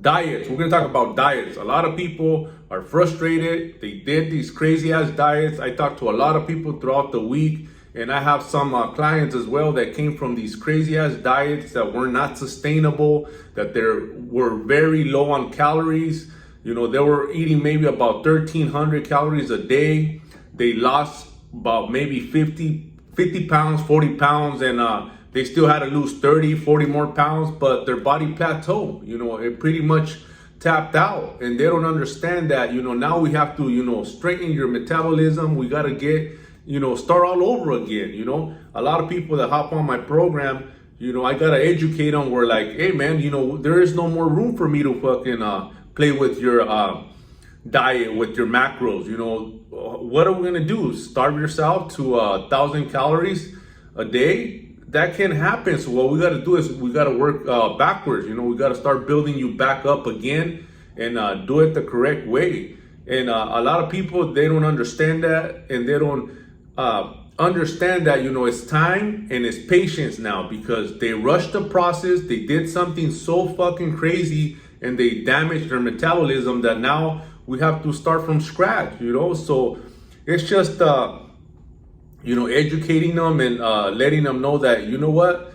Diets. We're gonna talk about diets. A lot of people are frustrated. They did these crazy ass diets. I talked to a lot of people throughout the week, and I have some clients as well that came from these crazy ass diets that were not sustainable, that they were very low on calories. You know, they were eating maybe about 1,300 calories a day. They lost about maybe 50 pounds, 40 pounds, and they still had to lose 30, 40 more pounds, but their body plateaued. You know, it pretty much tapped out, and they don't understand that, you know, now we have to, you know, straighten your metabolism. We got to get, you know, start all over again. You know, a lot of people that hop on my program, you know, I got to educate them. We're like, hey man, you know, there is no more room for me to fucking play with your diet, with your macros. You know, what are we going to do? Starve yourself to 1,000 calories a day? That can happen. So what we got to do is we got to work backwards. You know, we got to start building you back up again and do it the correct way. And a lot of people, they don't understand that, and they don't understand that, you know, it's time and it's patience now, because they rushed the process. They did something so fucking crazy and they damaged their metabolism that now we have to start from scratch, you know. So it's just you know, educating them and letting them know that, you know what,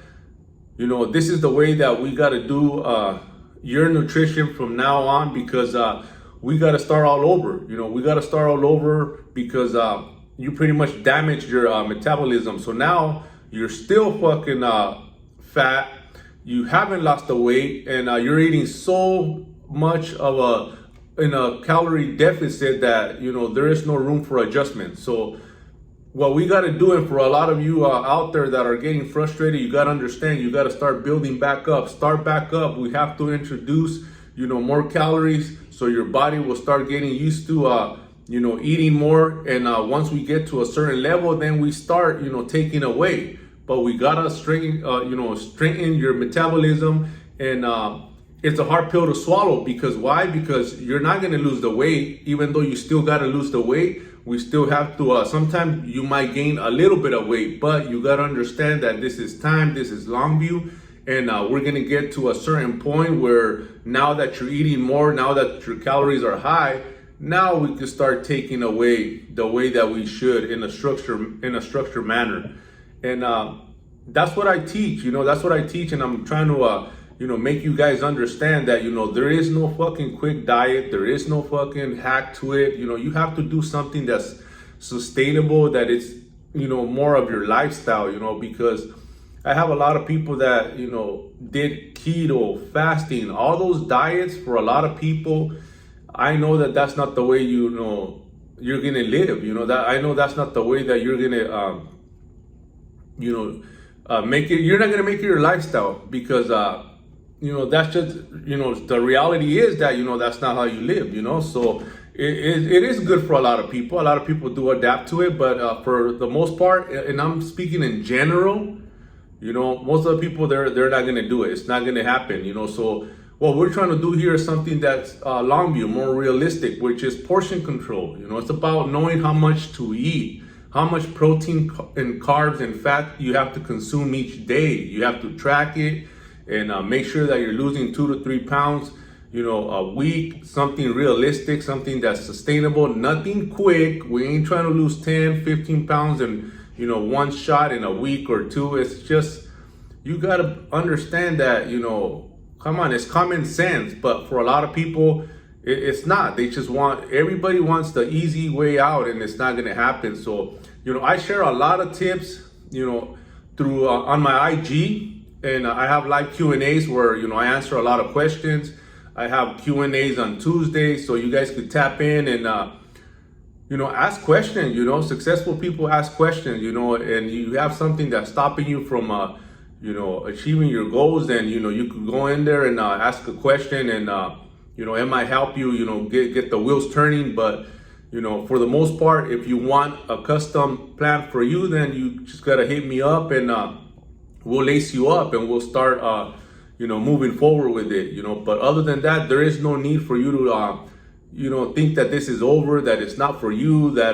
you know, this is the way that we got to do your nutrition from now on, because we got to start all over. You know, we got to start all over because you pretty much damaged your metabolism. So now you're still fucking fat. You haven't lost the weight, and you're eating so much of in a calorie deficit that, you know, there is no room for adjustment. So what we got to do, and for a lot of you out there that are getting frustrated, you got to understand, you got to start building back up. Start back up. We have to introduce, you know, more calories, so your body will start getting used to, you know, eating more. And once we get to a certain level, then we start, you know, taking away. But we got to strengthen your metabolism. And it's a hard pill to swallow, because why? Because you're not going to lose the weight, even though you still got to lose the weight. We still have to, sometimes you might gain a little bit of weight, but you got to understand that this is time, this is long view, and we're going to get to a certain point where now that you're eating more, now that your calories are high, now we can start taking away the way that we should in a structured manner. And that's what I teach, you know, that's what I teach. And I'm trying to, you know, make you guys understand that, you know, there is no fucking quick diet. There is no fucking hack to it. You know, you have to do something that's sustainable, that it's, you know, more of your lifestyle, you know, because I have a lot of people that, you know, did keto, fasting, all those diets. For a lot of people, I know that that's not the way, you know, you're going to live. You know, that I know that's not the way that you're going to, you know, make it. You're not going to make it your lifestyle, because, you know, that's just, you know, the reality is that, you know, that's not how you live, you know. So it is good for a lot of people. A lot of people do adapt to it, but for the most part, and I'm speaking in general, you know, most of the people, they're not going to do it. It's not going to happen, you know. So what we're trying to do here is something that's long view, more realistic, which is portion control. You know, it's about knowing how much to eat, how much protein and carbs and fat you have to consume each day. You have to track it and make sure that you're losing 2 to 3 pounds, you know, a week. Something realistic, something that's sustainable, nothing quick. We ain't trying to lose 10, 15 pounds in, you know, one shot in a week or two. It's just, you got to understand that, you know, come on, it's common sense. But for a lot of people, it's not. They just want, everybody wants the easy way out, and it's not going to happen. So, you know, I share a lot of tips, you know, through on my IG. And I have live Q&As where, you know, I answer a lot of questions. I have Q&As on Tuesdays, so you guys could tap in and, you know, ask questions. You know, successful people ask questions, you know, and you have something that's stopping you from, you know, achieving your goals. Then, you know, you could go in there and ask a question, and, you know, it might help you, you know, get the wheels turning. But, you know, for the most part, if you want a custom plan for you, then you just got to hit me up, and we'll lace you up, and we'll start, you know, moving forward with it, you know. But other than that, there is no need for you to, you know, think that this is over, that it's not for you, that,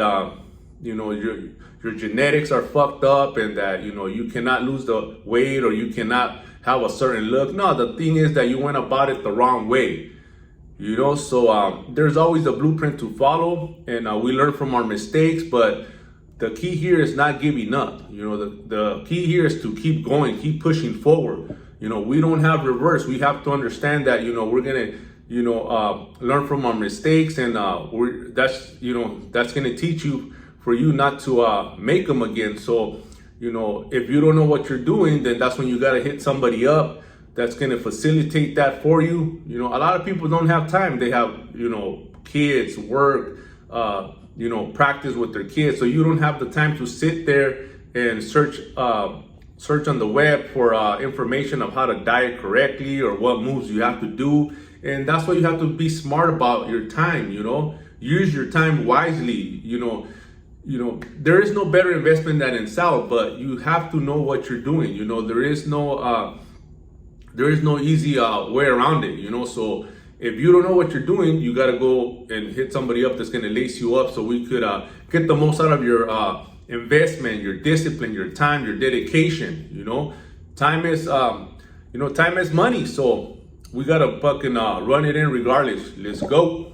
you know, your genetics are fucked up, and that, you know, you cannot lose the weight, or you cannot have a certain look. No, the thing is that you went about it the wrong way. You know, so there's always a blueprint to follow, and we learn from our mistakes. But the key here is not giving up. You know, the key here is to keep going, keep pushing forward. You know, we don't have reverse. We have to understand that, you know, we're gonna, you know, learn from our mistakes, and that's gonna teach you for you not to make them again. So, you know, if you don't know what you're doing, then that's when you gotta hit somebody up that's gonna facilitate that for you. You know, a lot of people don't have time. They have, you know, kids, work, you know, practice with their kids. So you don't have the time to sit there and search on the web for information of how to diet correctly or what moves you have to do. And that's why you have to be smart about your time. You know, use your time wisely. You know, there is no better investment than in South, but you have to know what you're doing. You know, there is no easy way around it. You know, so if you don't know what you're doing, you got to go and hit somebody up that's going to lace you up, so we could get the most out of your investment, your discipline, your time, your dedication. You know, time is time is money, so we got to fucking run it in regardless. Let's go.